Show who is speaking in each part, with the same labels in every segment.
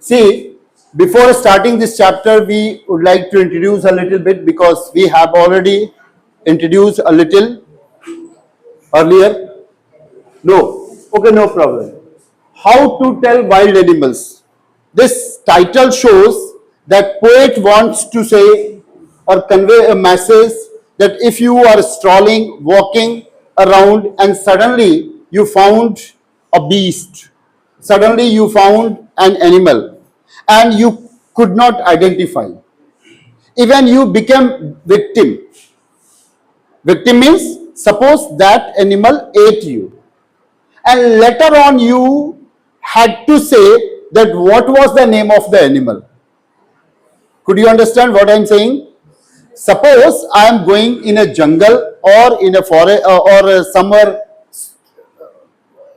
Speaker 1: See, before starting this chapter, we would like to introduce a little bit because we have already introduced a little earlier. No, okay, no problem. How to tell wild animals. This title shows that poet wants to say or convey a message that if you are strolling, walking around and suddenly you found a beast, suddenly you found an animal and you could not identify. Even you became victim. Victim means suppose that animal ate you and later on you had to say that what was the name of the animal. Could you understand what I am saying? Suppose I am going in a jungle or in a forest or somewhere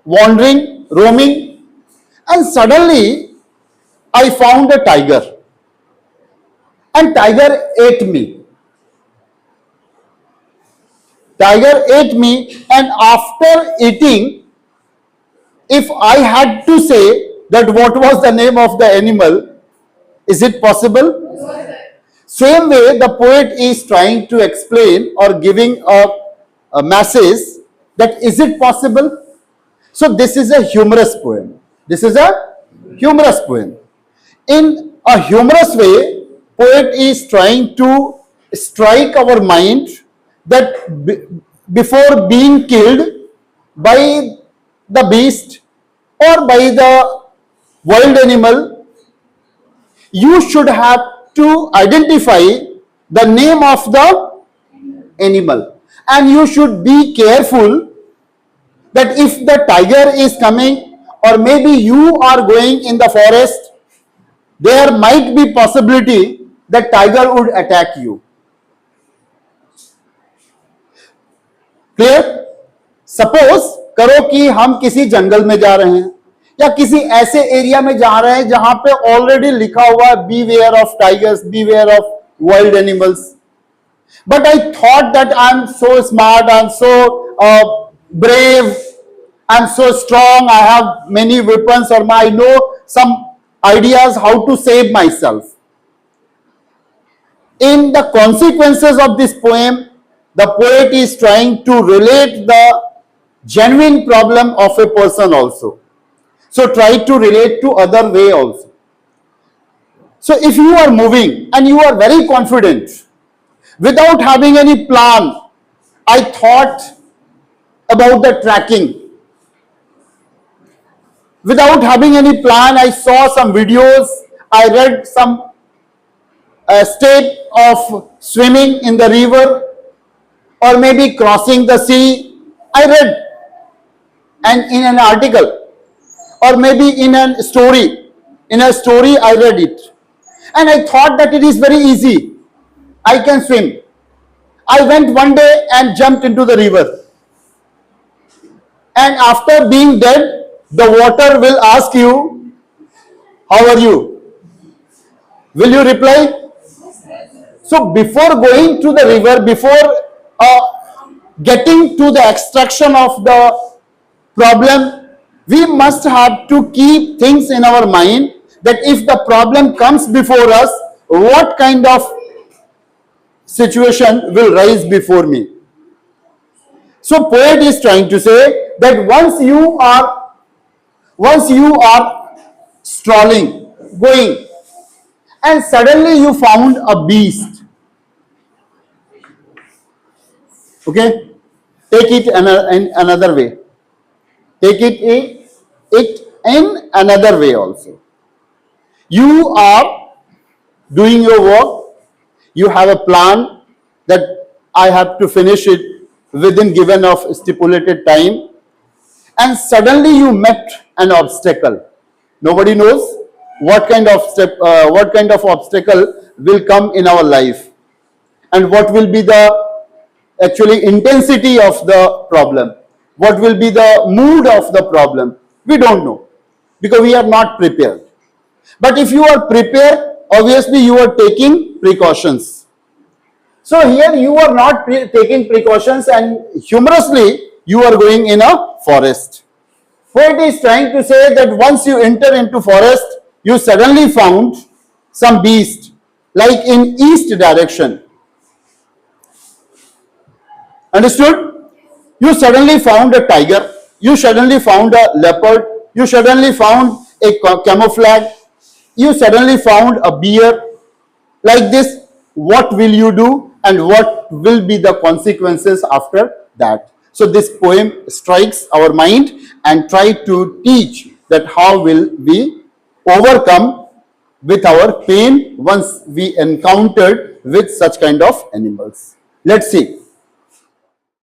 Speaker 1: wandering, roaming, and suddenly I found a tiger and tiger ate me. Tiger ate me, and after eating, if I had to say that what was the name of the animal, is it possible? Same way, the poet is trying to explain or giving a message that is it possible? So this is a humorous poem. This is a humorous poem. In a humorous way, poet is trying to strike our mind that before being killed by the beast or by the wild animal, you should have to identify the name of the animal, and you should be careful that if the tiger is coming or maybe you are going in the forest, there might be possibility that tiger would attack you. Clear? Suppose करो कि हम किसी जंगल में जा रहे हैं या किसी ऐसे एरिया में जा रहे हैं जहां पे ऑलरेडी लिखा हुआ है beware of tigers, beware of wild animals, but I thought that I am so smart, I am so brave, I'm so strong, I have many weapons, or I know some ideas how to save myself. In the consequences of this poem, the poet is trying to relate the genuine problem of a person also. So try to relate to other way also. So if you are moving and you are very confident, without having any plan, I thought about the tracking. Without having any plan, I saw some videos, I read some step of swimming in the river or maybe crossing the sea. I read, and in an article or maybe in a story, I read it, and I thought that it is very easy, I can swim. I went one day and jumped into the river, and after being dead, the water will ask you, how are you? Will you reply? So before going to the river, before getting to the extraction of the problem, we must have to keep things in our mind that if the problem comes before us, what kind of situation will rise before me. So poet is trying to say that once you are strolling, going, and suddenly you found a beast. Okay, take it in another way. Take it in another way also. You are doing your work. You have a plan that I have to finish it within given of stipulated time, and suddenly you met an obstacle. Nobody knows what kind of obstacle will come in our life and what will be the actually intensity of the problem, what will be the mood of the problem. We don't know because we are not prepared. But if you are prepared, obviously you are taking precautions. So here you are not taking precautions, and humorously you are going in a forest. Poet is trying to say that once you enter into forest, you suddenly found some beast, like in east direction. Understood? You suddenly found a tiger, you suddenly found a leopard, you suddenly found a camouflage, you suddenly found a bear. Like this, what will you do and what will be the consequences after that? So this poem strikes our mind and try to teach that how will we overcome with our pain once we encountered with such kind of animals. Let's see.